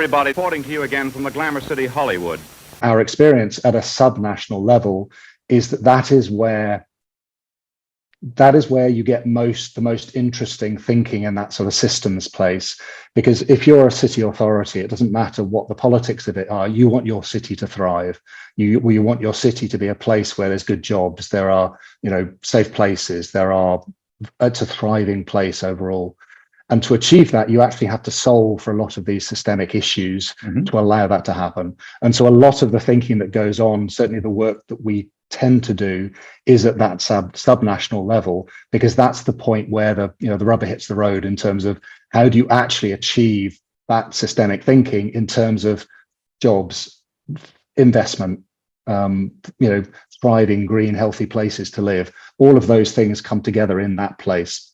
everybody. Reporting to you again from the Glamour City, Hollywood. Our experience at a subnational level is that is where you get the most interesting thinking in that sort of systems place. Because if you're a city authority, it doesn't matter what the politics of it are, you want your city to thrive. You want your city to be a place where there's good jobs, there are, safe places, it's a thriving place overall. And to achieve that, you actually have to solve for a lot of these systemic issues to allow that to happen. And so a lot of the thinking that goes on, certainly the work that we tend to do, is at that subnational level, because that's the point where the rubber hits the road in terms of how do you actually achieve that systemic thinking in terms of jobs, investment, thriving, green, healthy places to live. All of those things come together in that place.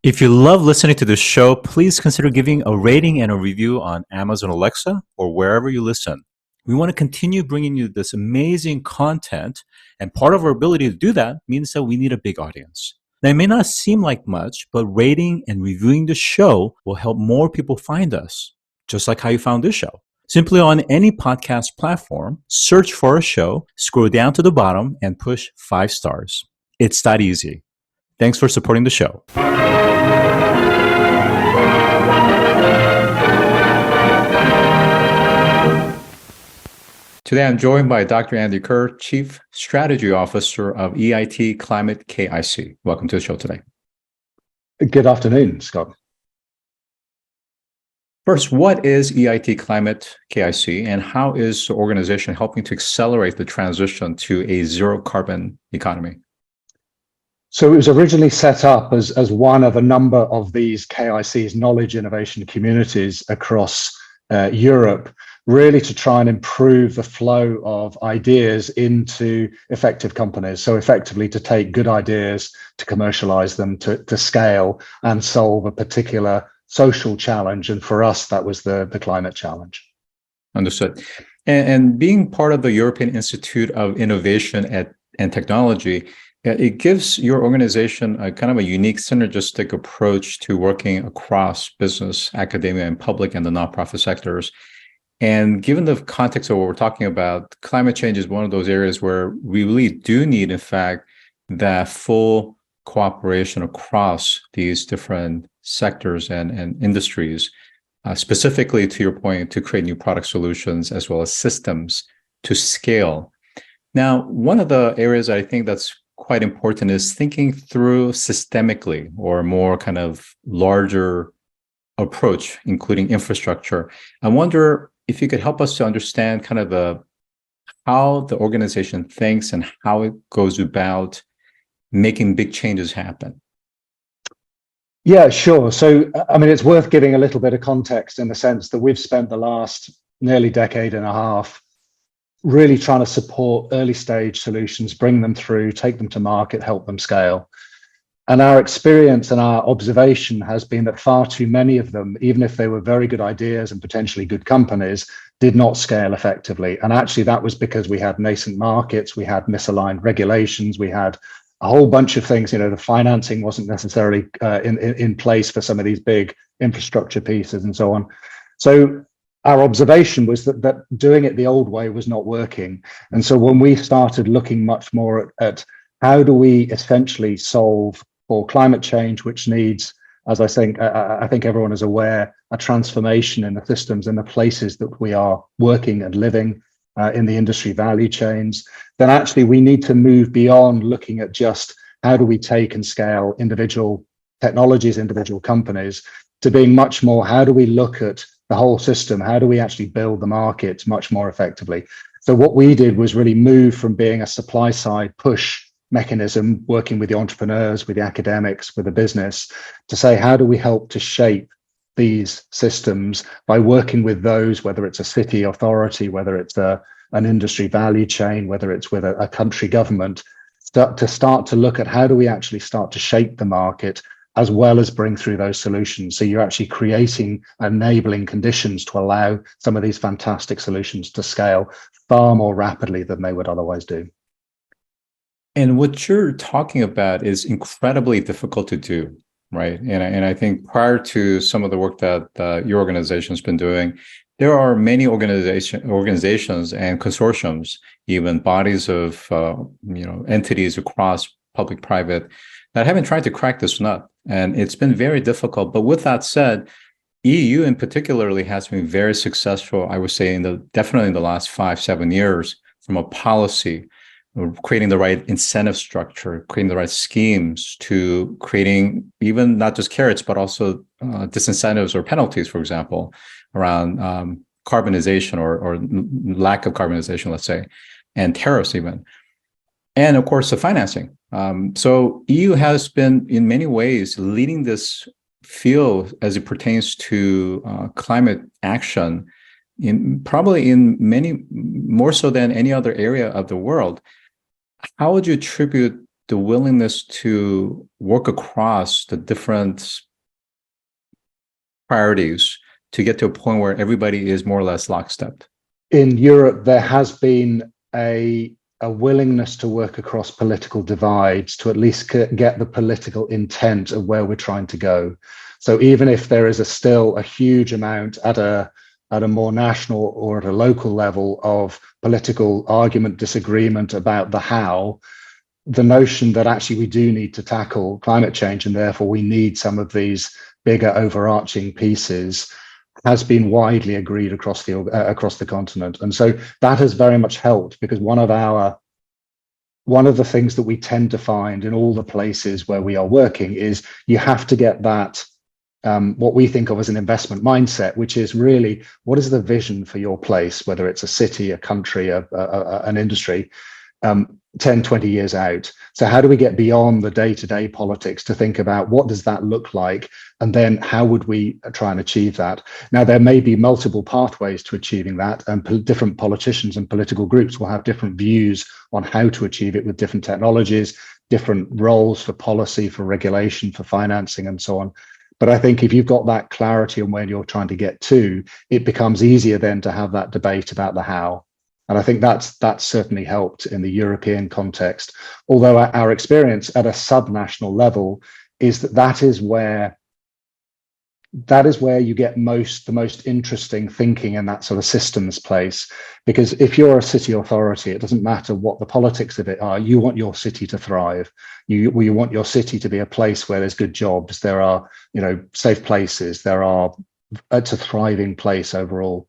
If you love listening to this show, please consider giving a rating and a review on Amazon Alexa or wherever you listen. We want to continue bringing you this amazing content, and part of our ability to do that means that we need a big audience. Now, it may not seem like much, but rating and reviewing the show will help more people find us, just like how you found this show. Simply on any podcast platform, search for a show, scroll down to the bottom, and push 5 stars. It's that easy. Thanks for supporting the show. Today, I'm joined by Dr. Andy Kerr, Chief Strategy Officer of EIT Climate-KIC. Welcome to the show today. Good afternoon, Scott. First, what is EIT Climate-KIC, and how is the organization helping to accelerate the transition to a zero-carbon economy? So it was originally set up as one of a number of these KIC's knowledge innovation communities across Europe, really to try and improve the flow of ideas into effective companies. So effectively to take good ideas, to commercialize them, to scale and solve a particular social challenge. And for us, that was the climate challenge. Understood. And being part of the European Institute of Innovation and Technology, it gives your organization a kind of a unique synergistic approach to working across business, academia, and public and the nonprofit sectors. And given the context of what we're talking about, climate change is one of those areas where we really do need, in fact, that full cooperation across these different sectors and industries, specifically to your point, to create new product solutions as well as systems to scale. Now, one of the areas I think that's quite important is thinking through systemically, or more kind of larger approach, including infrastructure. I wonder if you could help us to understand kind of how the organization thinks and how it goes about making big changes happen. Yeah, sure. So, I mean, it's worth giving a little bit of context in the sense that we've spent the last nearly decade and a half really trying to support early stage solutions, bring them through, take them to market, help them scale. And our experience and our observation has been that far too many of them, even if they were very good ideas and potentially good companies, did not scale effectively. And actually that was because we had nascent markets, we had misaligned regulations, we had a whole bunch of things. The financing wasn't necessarily in place for some of these big infrastructure pieces and so on. So our observation was that doing it the old way was not working. And so when we started looking much more at how do we essentially solve for climate change, which needs, as I think everyone is aware, a transformation in the systems and the places that we are working and living in the industry value chains, then actually we need to move beyond looking at just how do we take and scale individual technologies, individual companies, to being much more, how do we look at the whole system? How do we actually build the market much more effectively? So what we did was really move from being a supply side push mechanism, working with the entrepreneurs, with the academics, with the business, to say, how do we help to shape these systems by working with those, whether it's a city authority, whether it's an industry value chain, whether it's with a country government, to start to look at how do we actually start to shape the market as well as bring through those solutions. So you're actually creating enabling conditions to allow some of these fantastic solutions to scale far more rapidly than they would otherwise do. And what you're talking about is incredibly difficult to do, right? And I think prior to some of the work that your organization's been doing, there are many organizations and consortiums, even bodies of entities across public, private, that have been trying to crack this nut, and it's been very difficult. But with that said, EU in particularly has been very successful, I would say, definitely in the last 5-7 years, from a policy, creating the right incentive structure, creating the right schemes, to creating even not just carrots, but also disincentives or penalties, for example, around carbonization or lack of carbonization, let's say, and tariffs even. And of course, the financing. So EU has been in many ways leading this field as it pertains to climate action, probably in many more so than any other area of the world. How would you attribute the willingness to work across the different priorities to get to a point where everybody is more or less lockstep? In Europe, there has been a willingness to work across political divides to at least get the political intent of where we're trying to go. So even if there is still a huge amount at a more national or at a local level of political argument, disagreement about the how, the notion that actually we do need to tackle climate change and therefore we need some of these bigger overarching pieces has been widely agreed across the continent. And so that has very much helped, because one of the things that we tend to find in all the places where we are working is you have to get that what we think of as an investment mindset, which is really, what is the vision for your place, whether it's a city, a country, an industry, 10, 20 years out. So how do we get beyond the day-to-day politics to think about what does that look like, and then how would we try and achieve that? Now, there may be multiple pathways to achieving that, and different politicians and political groups will have different views on how to achieve it with different technologies, different roles for policy, for regulation, for financing, and so on. But I think if you've got that clarity on where you're trying to get to, it becomes easier then to have that debate about the how. And I think that's certainly helped in the European context. Although our experience at a subnational level is that is where you get the most interesting thinking in that sort of systems place. Because if you're a city authority, it doesn't matter what the politics of it are. You want your city to thrive. You want your city to be a place where there's good jobs. There are, safe places. It's a thriving place overall.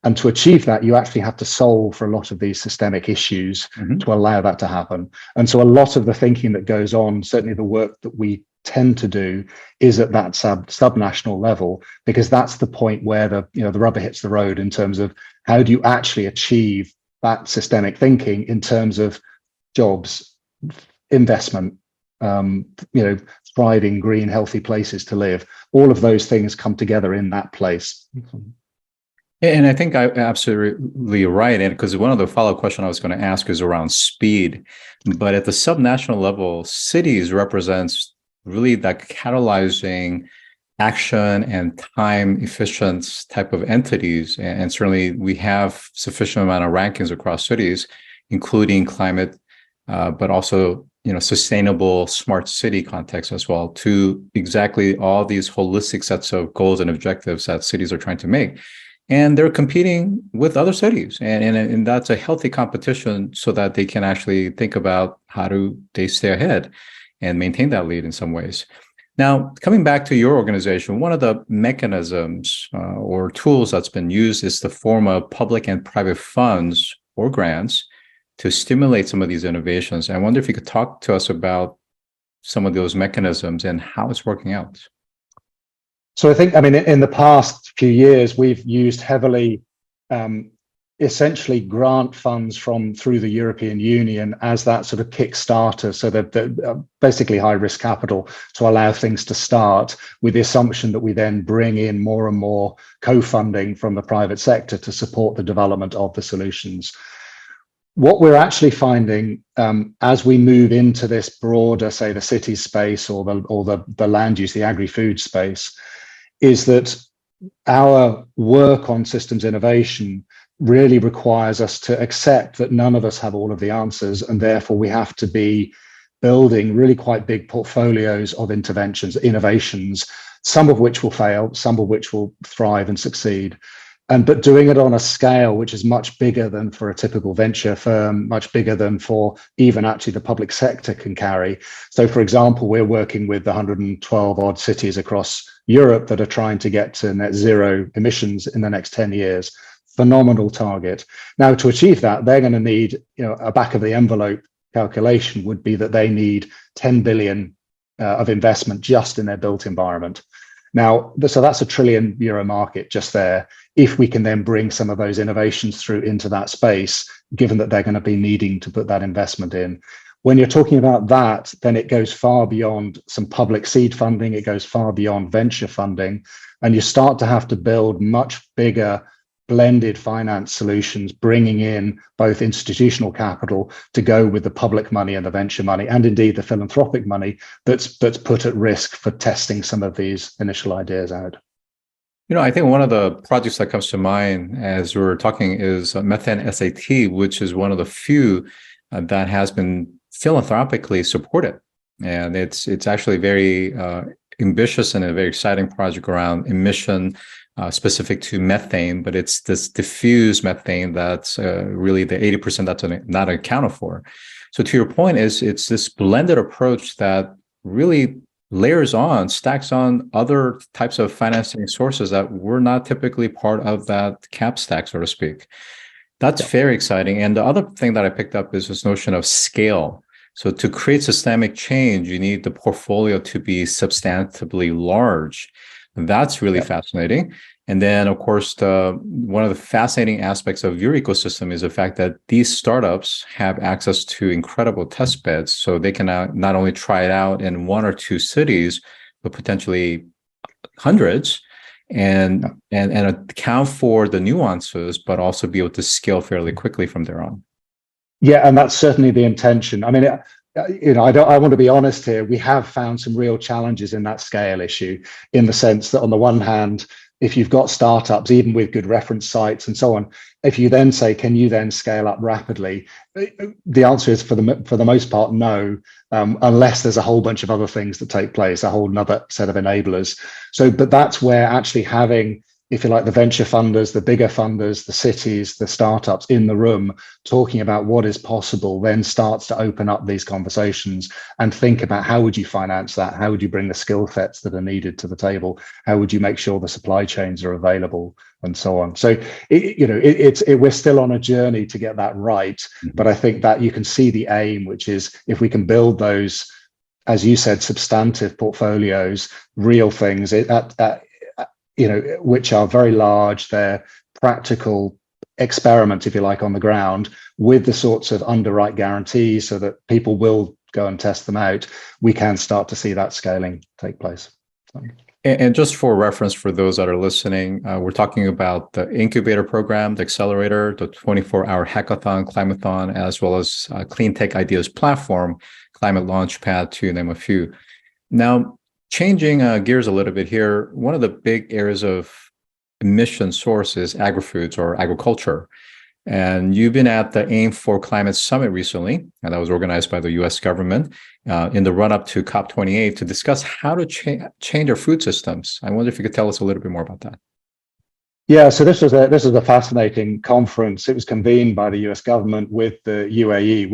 And to achieve that, you actually have to solve for a lot of these systemic issues to allow that to happen. And so a lot of the thinking that goes on, certainly the work that we tend to do, is at that subnational level, because that's the point where the rubber hits the road in terms of how do you actually achieve that systemic thinking in terms of jobs, investment, thriving, green, healthy places to live. All of those things come together in that place. And I think I'm absolutely right. And because one of the follow-up question I was going to ask is around speed. But at the subnational level, cities represents really that catalyzing action and time efficient type of entities. And certainly we have sufficient amount of rankings across cities, including climate, but also sustainable smart city context as well, to exactly all these holistic sets of goals and objectives that cities are trying to make. And they're competing with other cities, and that's a healthy competition, so that they can actually think about how do they stay ahead and maintain that lead in some ways. Now, coming back to your organization, one of the mechanisms or tools that's been used is the form of public and private funds or grants to stimulate some of these innovations. I wonder if you could talk to us about some of those mechanisms and how it's working out. So I think, in the past few years, we've used heavily, essentially grant funds through the European Union as that sort of kickstarter. So that basically high risk capital to allow things to start, with the assumption that we then bring in more and more co-funding from the private sector to support the development of the solutions. What we're actually finding as we move into this broader, say, the city space or the land use, the agri-food space, is that our work on systems innovation really requires us to accept that none of us have all of the answers, and therefore we have to be building really quite big portfolios of interventions, innovations, some of which will fail, some of which will thrive and succeed. But doing it on a scale which is much bigger than for a typical venture firm, much bigger than for even actually the public sector can carry. So, for example, we're working with the 112 odd cities across Europe that are trying to get to net zero emissions in the next 10 years. Phenomenal target. Now, to achieve that, they're going to need, a back of the envelope calculation would be that they need 10 billion of investment just in their built environment. Now, so that's a €1 trillion market just there. If we can then bring some of those innovations through into that space, given that they're going to be needing to put that investment in. When you're talking about that, then it goes far beyond some public seed funding. It goes far beyond venture funding. And you start to have to build much bigger blended finance solutions, bringing in both institutional capital to go with the public money and the venture money, and indeed the philanthropic money that's put at risk for testing some of these initial ideas out. I think one of the projects that comes to mind as we're talking is Methane SAT, which is one of the few that has been philanthropically supported. And it's actually very ambitious and a very exciting project around emission specific to methane, but it's this diffuse methane that's really the 80% that's not accounted for. So to your point, it's this blended approach that really stacks on other types of financing sources that were not typically part of that cap stack, so to speak. That's very exciting. And the other thing that I picked up is this notion of scale. So to create systemic change, you need the portfolio to be substantively large. That's really fascinating. And then, of course, one of the fascinating aspects of your ecosystem is the fact that these startups have access to incredible test beds. So they can not only try it out in 1 or 2 cities, but potentially hundreds, and account for the nuances, but also be able to scale fairly quickly from there on. Yeah, and that's certainly the intention. I mean, I want to be honest here. We have found some real challenges in that scale issue, in the sense that on the one hand, if you've got startups, even with good reference sites and so on, if you then say, can you then scale up rapidly? The answer is for the most part, no, unless there's a whole bunch of other things that take place, a whole nother set of enablers. So, but that's where actually having, if you like, the venture funders, the bigger funders, the cities, the startups in the room talking about what is possible, then starts to open up these conversations and think about how would you finance that? How would you bring the skill sets that are needed to the table? How would you make sure the supply chains are available and so on? So, we're still on a journey to get that right. But I think that you can see the aim, which is if we can build those, as you said, substantive portfolios, real things, which are very large, they're practical experiments, if you like, on the ground, with the sorts of underwrite guarantees so that people will go and test them out, we can start to see that scaling take place. And just for reference for those that are listening, we're talking about the incubator program, the accelerator, the 24-hour hackathon, Climathon, as well as Clean Tech Ideas platform, Climate Launchpad, to name a few. Now, changing gears a little bit here, one of the big areas of emission source is agri-foods or agriculture. And you've been at the Aim for Climate Summit recently, and that was organized by the US government in the run-up to COP28 to discuss how to change our food systems. I wonder if you could tell us a little bit more about that. Yeah, so this was a fascinating conference. It was convened by the US government with the UAE,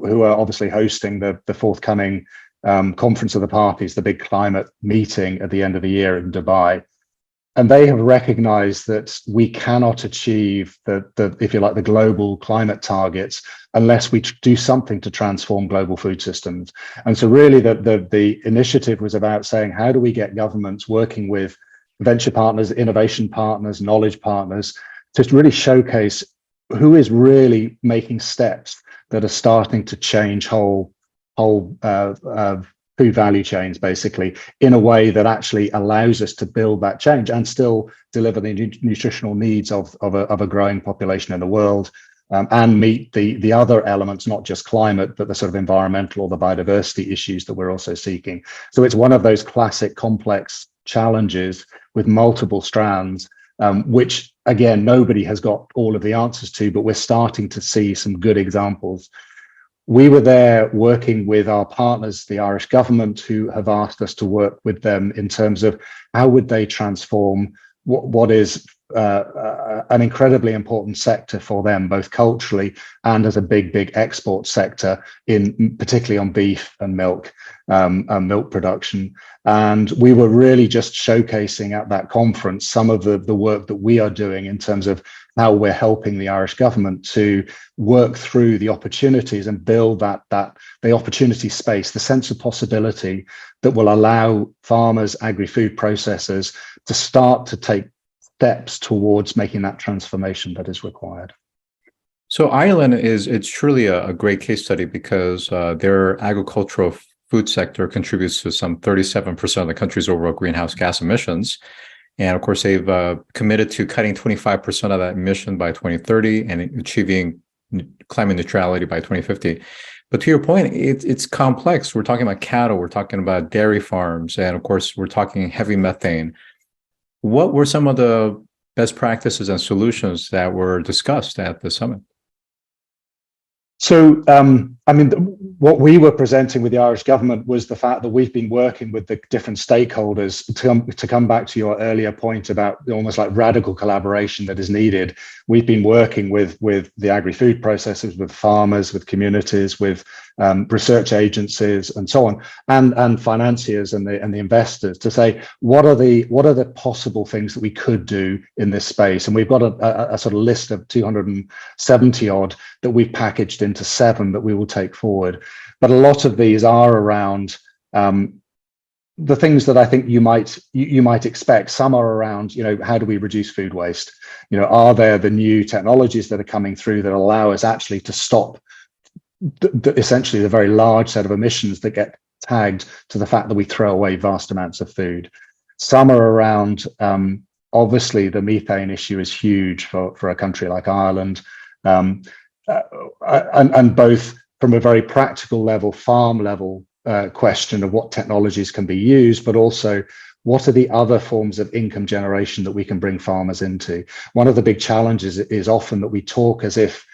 who are obviously hosting the forthcoming Conference of the Parties, the big climate meeting at the end of the year in Dubai. And they have recognized that we cannot achieve the if you like, the global climate targets unless we do something to transform global food systems. And so really the initiative was about saying, how do we get governments working with venture partners, innovation partners, knowledge partners, to really showcase who is really making steps that are starting to change whole food value chains, basically, in a way that actually allows us to build that change and still deliver the nutritional needs of a growing population in the world, and meet the other elements, not just climate, but the sort of environmental or the biodiversity issues that we're also seeking. So it's one of those classic complex challenges with multiple strands, which, again, nobody has got all of the answers to, but we're starting to see some good examples. we were there working with our partners, the Irish government, who have asked us to work with them in terms of how would they transform what is an incredibly important sector for them, both culturally and as a big export sector, particularly on beef and milk production. And we were really just showcasing at that conference some of the work that we are doing in terms of how we're helping the Irish government to work through the opportunities and build the opportunity space, the sense of possibility that will allow farmers, agri-food processors to start to take steps towards making that transformation that is required. So Ireland it's truly a great case study because their agricultural food sector contributes to some 37% of the country's overall greenhouse gas emissions. And of course, they've committed to cutting 25% of that emission by 2030 and achieving climate neutrality by 2050. But to your point, it's complex. We're talking about cattle, we're talking about dairy farms, and of course, we're talking heavy methane. What were some of the best practices and solutions that were discussed at the summit? So, what we were presenting with the Irish government was the fact that we've been working with the different stakeholders to come back to your earlier point about almost like radical collaboration that is needed. We've been working with the agri-food processors, with farmers, with communities, with research agencies, and so on, and financiers and the investors to say what are the possible things that we could do in this space. And we've got a sort of list of 270 odd that we've packaged into 7 that we will take forward. But a lot of these are around the things that I think you might expect. Some are around, how do we reduce food waste? Are there the new technologies that are coming through that allow us actually to stop essentially the very large set of emissions that get tagged to the fact that we throw away vast amounts of food? Some are around, obviously the methane issue is huge for a country like Ireland, and both from a very practical level, farm level question of what technologies can be used, but also what are the other forms of income generation that we can bring farmers into. One of the big challenges is often that we talk as if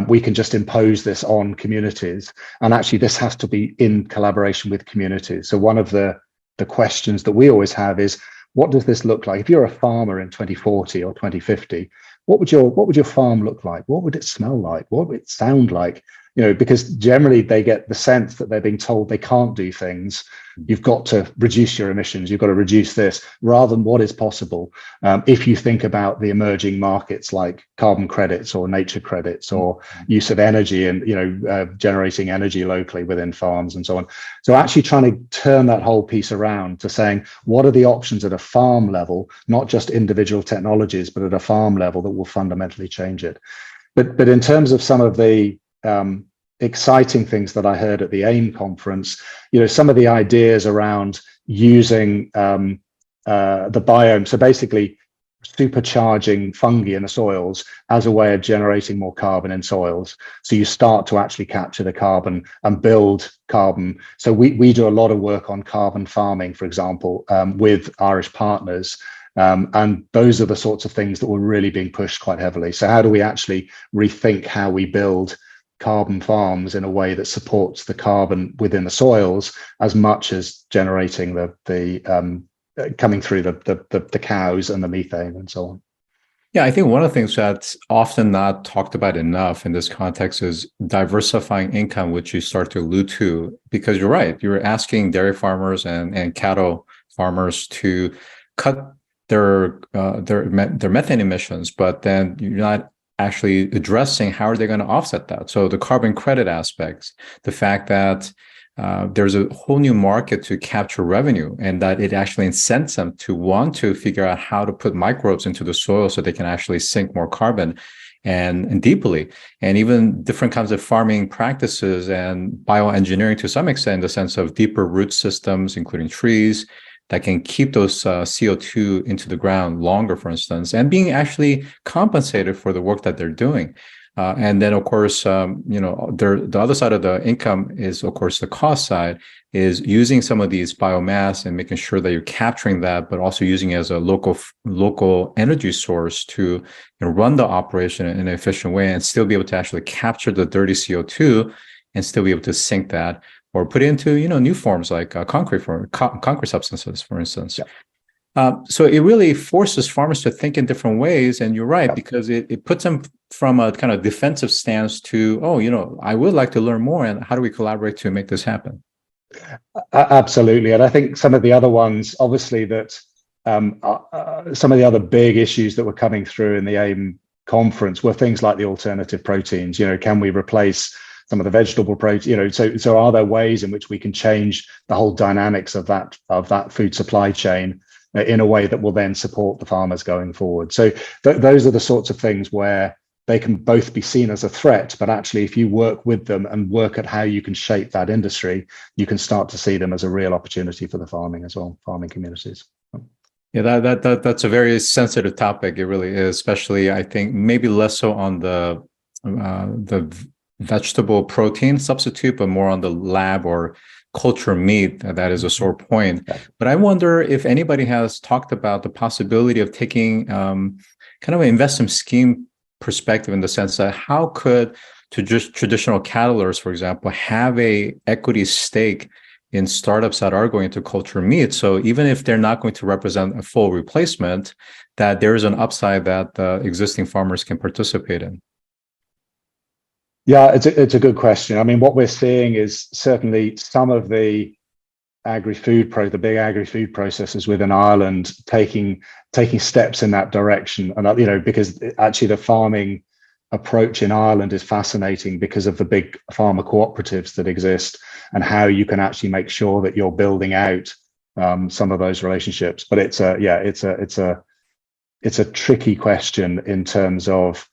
we can just impose this on communities, and actually this has to be in collaboration with communities. So one of the questions that we always have is, what does this look like? If you're a farmer in 2040 or 2050, what would your farm look like? What would it smell like? What would it sound like? Because generally they get the sense that they're being told they can't do things. You've got to reduce your emissions. You've got to reduce this, rather than what is possible. If you think about the emerging markets like carbon credits or nature credits or use of energy and generating energy locally within farms and so on. So actually trying to turn that whole piece around to saying, what are the options at a farm level, not just individual technologies, but at a farm level that will fundamentally change it. But in terms of some of the exciting things that I heard at the AIM conference, some of the ideas around using the biome, so basically supercharging fungi in the soils as a way of generating more carbon in soils. So you start to actually capture the carbon and build carbon. So we do a lot of work on carbon farming, for example, with Irish partners. And those are the sorts of things that were really being pushed quite heavily. So how do we actually rethink how we build carbon farms in a way that supports the carbon within the soils as much as generating the coming through the cows and the methane and so on? Yeah, I think one of the things that's often not talked about enough in this context is diversifying income, which you start to allude to, because you're right. You're asking dairy farmers and cattle farmers to cut their methane emissions, but then you're not actually addressing how are they going to offset that. So the carbon credit aspects, the fact that there's a whole new market to capture revenue, and that it actually incents them to want to figure out how to put microbes into the soil so they can actually sink more carbon and deeply. And even different kinds of farming practices and bioengineering to some extent, in the sense of deeper root systems, including trees, that can keep those CO2 into the ground longer, for instance, and being actually compensated for the work that they're doing. And then, of course, the other side of the income is, of course, the cost side, is using some of these biomass and making sure that you're capturing that, but also using it as a local energy source to run the operation in an efficient way and still be able to actually capture the dirty CO2 and still be able to sink that or put it into, new forms like concrete substances, for instance. Yeah. So it really forces farmers to think in different ways. And you're right, because it puts them from a kind of defensive stance to, I would like to learn more. And how do we collaborate to make this happen? Absolutely. And I think some of the other ones, obviously, that some of the other big issues that were coming through in the AIM conference were things like the alternative proteins. Can we replace some of the vegetable protein? So are there ways in which we can change the whole dynamics of that food supply chain in a way that will then support the farmers going forward? So those are the sorts of things where they can both be seen as a threat, but actually, if you work with them and work at how you can shape that industry, you can start to see them as a real opportunity for the farming communities. Yeah, that's a very sensitive topic. It really is, especially I think maybe less so on the vegetable protein substitute, but more on the lab or culture meat. That is a sore point. But I wonder if anybody has talked about the possibility of taking kind of an investment scheme perspective, in the sense that how could just traditional cattlers, for example, have a equity stake in startups that are going to culture meat. So even if they're not going to represent a full replacement, that there is an upside that existing farmers can participate in. Yeah, it's a good question. I mean, what we're seeing is certainly some of the big agri-food processors within Ireland taking steps in that direction. And because actually the farming approach in Ireland is fascinating because of the big farmer cooperatives that exist and how you can actually make sure that you're building out some of those relationships. But it's a tricky question in terms of,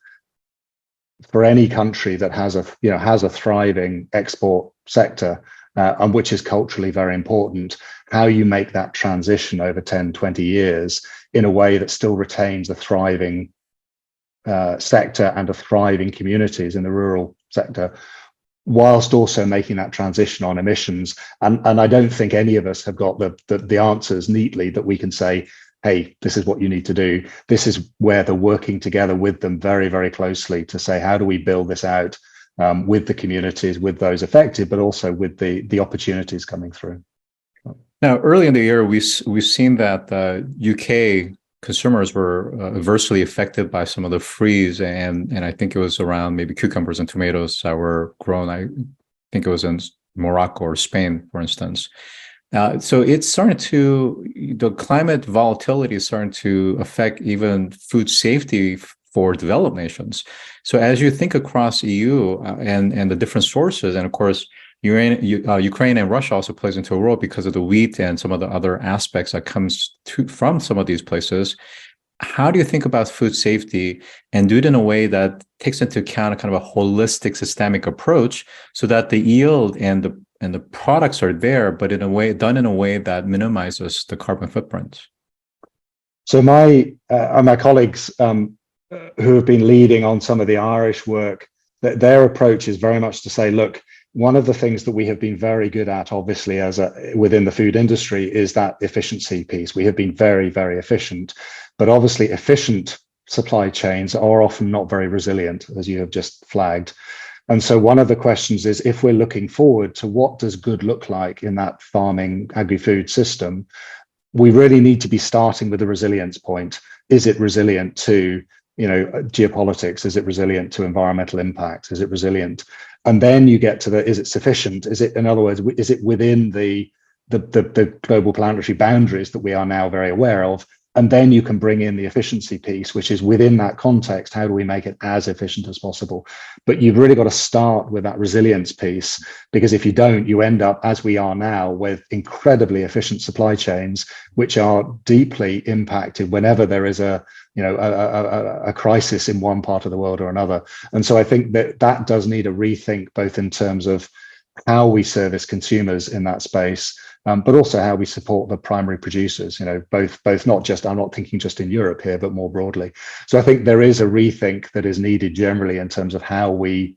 for any country that has a thriving export sector, and which is culturally very important, how you make that transition over 10, 20 years in a way that still retains a thriving sector and a thriving communities in the rural sector, whilst also making that transition on emissions. And I don't think any of us have got the answers neatly that we can say, hey, this is what you need to do. This is where they're working together with them very, very closely to say, how do we build this out with the communities, with those affected, but also with the opportunities coming through. Now, early in the year, we've seen that UK consumers were adversely affected by some of the freeze, and I think it was around maybe cucumbers and tomatoes that were grown. I think it was in Morocco or Spain, for instance. So it's starting the climate volatility is starting to affect even food safety for developed nations. So as you think across EU and the different sources, and of course, Ukraine and Russia also plays into a role because of the wheat and some of the other aspects that comes from some of these places. How do you think about food safety and do it in a way that takes into account a kind of a holistic, systemic approach, so that the yield and the products are there, but done in a way that minimizes the carbon footprint? So my colleagues who have been leading on some of the Irish work, their approach is very much to say, look, one of the things that we have been very good at, obviously, within the food industry, is that efficiency piece. We have been very, very efficient, but obviously efficient supply chains are often not very resilient, as you have just flagged. And so one of the questions is, if we're looking forward to what does good look like in that farming agri-food system, we really need to be starting with a resilience point. Is it resilient to geopolitics? Is it resilient to environmental impacts? Is it resilient? And then you get to is it sufficient? Is it, in other words, is it within the global planetary boundaries that we are now very aware of? And then you can bring in the efficiency piece, which is within that context, how do we make it as efficient as possible? But you've really got to start with that resilience piece, because if you don't, you end up, as we are now, with incredibly efficient supply chains, which are deeply impacted whenever there is a crisis in one part of the world or another. And so I think that does need a rethink, both in terms of how we service consumers in that space, but also how we support the primary producers, both not just, I'm not thinking just in Europe here, but more broadly. So I think there is a rethink that is needed generally in terms of how we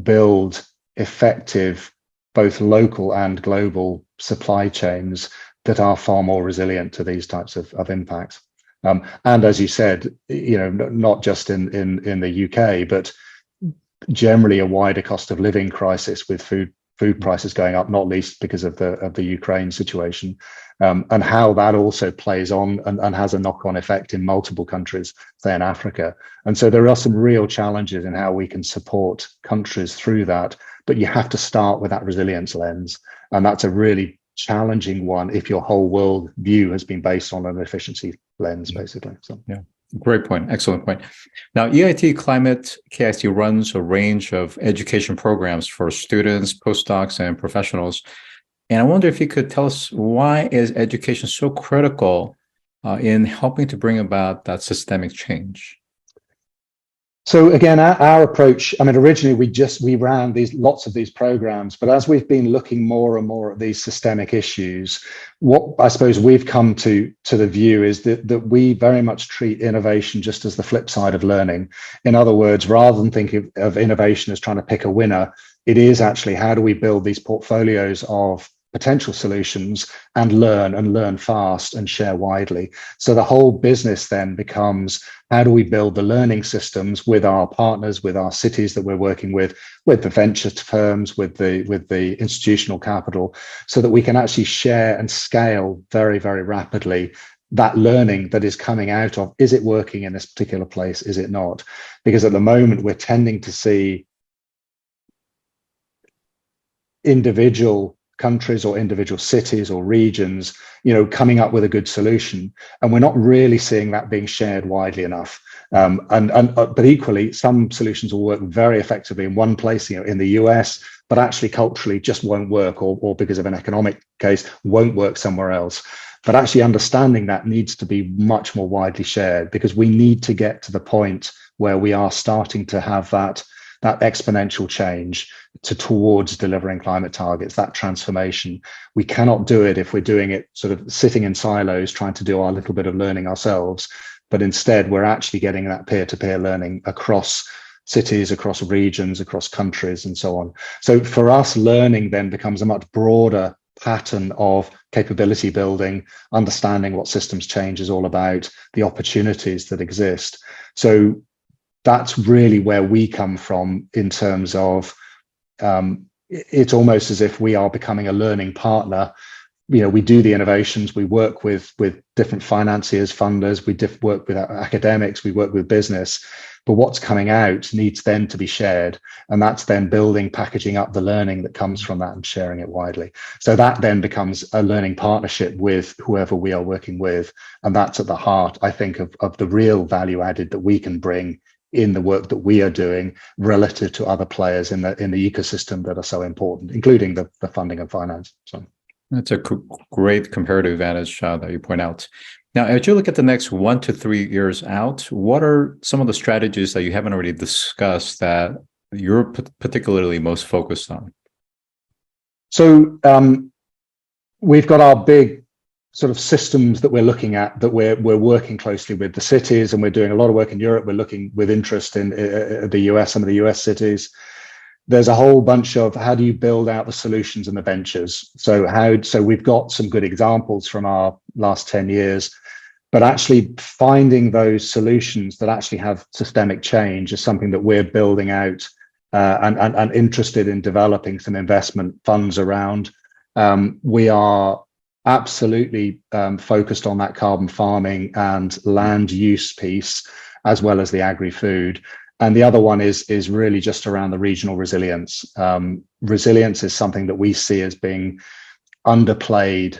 build effective, both local and global supply chains that are far more resilient to these types of impacts. And as you said, not just in the UK, but generally a wider cost of living crisis with food prices going up, not least because of the Ukraine situation, and how that also plays on and has a knock-on effect in multiple countries, say in Africa. And so there are some real challenges in how we can support countries through that, but you have to start with that resilience lens. And that's a really challenging one if your whole world view has been based on an efficiency lens, basically. So yeah. Great point. Excellent point. Now, EIT Climate-KIC runs a range of education programs for students, postdocs, and professionals. And I wonder if you could tell us, why is education so critical in helping to bring about that systemic change? So again, our approach, I mean, originally we ran lots of these programs, but as we've been looking more and more at these systemic issues, what I suppose we've come to the view is that we very much treat innovation just as the flip side of learning. In other words, rather than thinking of innovation as trying to pick a winner, it is actually, how do we build these portfolios of potential solutions and learn fast and share widely. So the whole business then becomes, how do we build the learning systems with our partners, with our cities that we're working with the venture firms, with the institutional capital, so that we can actually share and scale very, very rapidly that learning that is coming out of, is it working in this particular place, is it not? Because at the moment we're tending to see individual countries or individual cities or regions, coming up with a good solution, and we're not really seeing that being shared widely enough. But equally, some solutions will work very effectively in one place, in the US, but actually culturally just won't work, or because of an economic case won't work somewhere else. But actually understanding that needs to be much more widely shared, because we need to get to the point where we are starting to have that exponential change towards delivering climate targets, that transformation. We cannot do it if we're doing it sort of sitting in silos, trying to do our little bit of learning ourselves, but instead we're actually getting that peer-to-peer learning across cities, across regions, across countries, and so on. So for us, learning then becomes a much broader pattern of capability building, understanding what systems change is all about, the opportunities that exist. So that's really where we come from in terms of, it's almost as if we are becoming a learning partner. We do the innovations, we work with different financiers, funders, we work with academics, we work with business, but what's coming out needs then to be shared. And that's then building, packaging up the learning that comes from that and sharing it widely. So that then becomes a learning partnership with whoever we are working with. And that's at the heart, I think, of the real value added that we can bring in the work that we are doing relative to other players in the ecosystem that are so important, including the funding and finance. So that's a great comparative advantage that you point out. Now, as you look at the next 1 to 3 years out, what are some of the strategies that you haven't already discussed that you're particularly most focused on? So we've got our big sort of systems that we're looking at, that we're working closely with the cities, and we're doing a lot of work in Europe. We're looking with interest in the US, some of the US cities. There's a whole bunch of, how do you build out the solutions and the ventures? So we've got some good examples from our last 10 years, but actually finding those solutions that actually have systemic change is something that we're building out and interested in developing some investment funds around. We are absolutely focused on that carbon farming and land use piece, as well as the agri-food. And the other one is really just around the regional resilience. Resilience is something that we see as being underplayed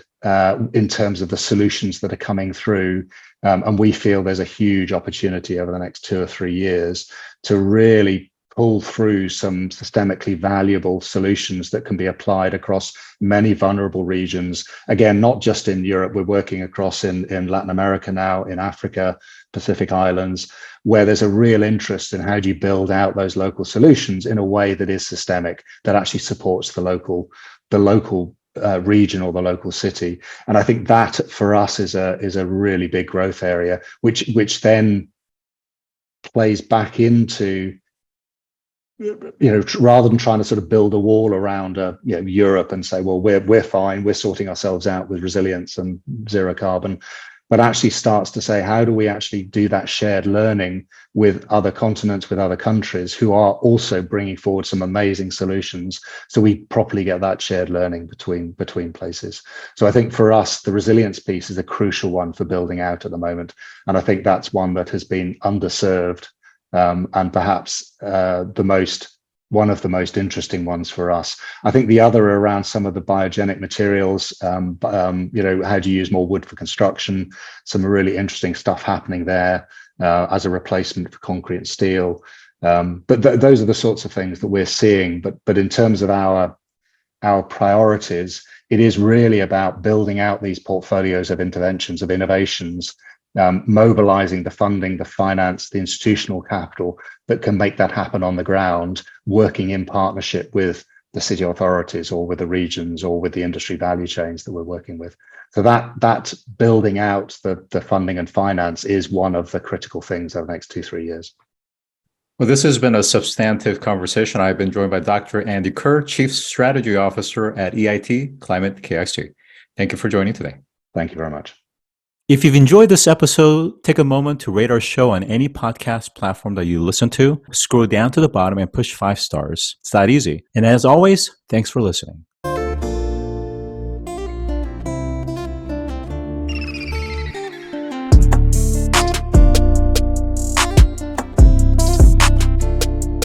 in terms of the solutions that are coming through. And we feel there's a huge opportunity over the next 2 or 3 years to really pull through some systemically valuable solutions that can be applied across many vulnerable regions. Again, not just in Europe, we're working across in Latin America now, in Africa, Pacific Islands, where there's a real interest in how do you build out those local solutions in a way that is systemic, that actually supports the local region or the local city. And I think that for us is a really big growth area, which then plays back into, rather than trying to sort of build a wall around Europe and say, well, we're fine, we're sorting ourselves out with resilience and zero carbon. but actually starts to say, how do we actually do that shared learning with other continents, with other countries who are also bringing forward some amazing solutions, so we properly get that shared learning between places. So I think for us, the resilience piece is a crucial one for building out at the moment. And I think that's one that has been underserved, and perhaps one of the most interesting ones for us. I think the other around some of the biogenic materials, how do you use more wood for construction? Some really interesting stuff happening there as a replacement for concrete and steel. But those are the sorts of things that we're seeing. But in terms of our priorities, it is really about building out these portfolios of interventions, of innovations, mobilizing the funding, the finance, the institutional capital that can make that happen on the ground, working in partnership with the city authorities or with the regions or with the industry value chains that we're working with. So that building out the funding and finance is one of the critical things over the next 2-3 years. Well, this has been a substantive conversation. I've been joined by Dr. Andy Kerr, Chief Strategy Officer at EIT Climate-KIC. Thank you for joining today. Thank you very much. If you've enjoyed this episode, take a moment to rate our show on any podcast platform that you listen to. Scroll down to the bottom and push 5 stars. It's that easy. And as always, thanks for listening.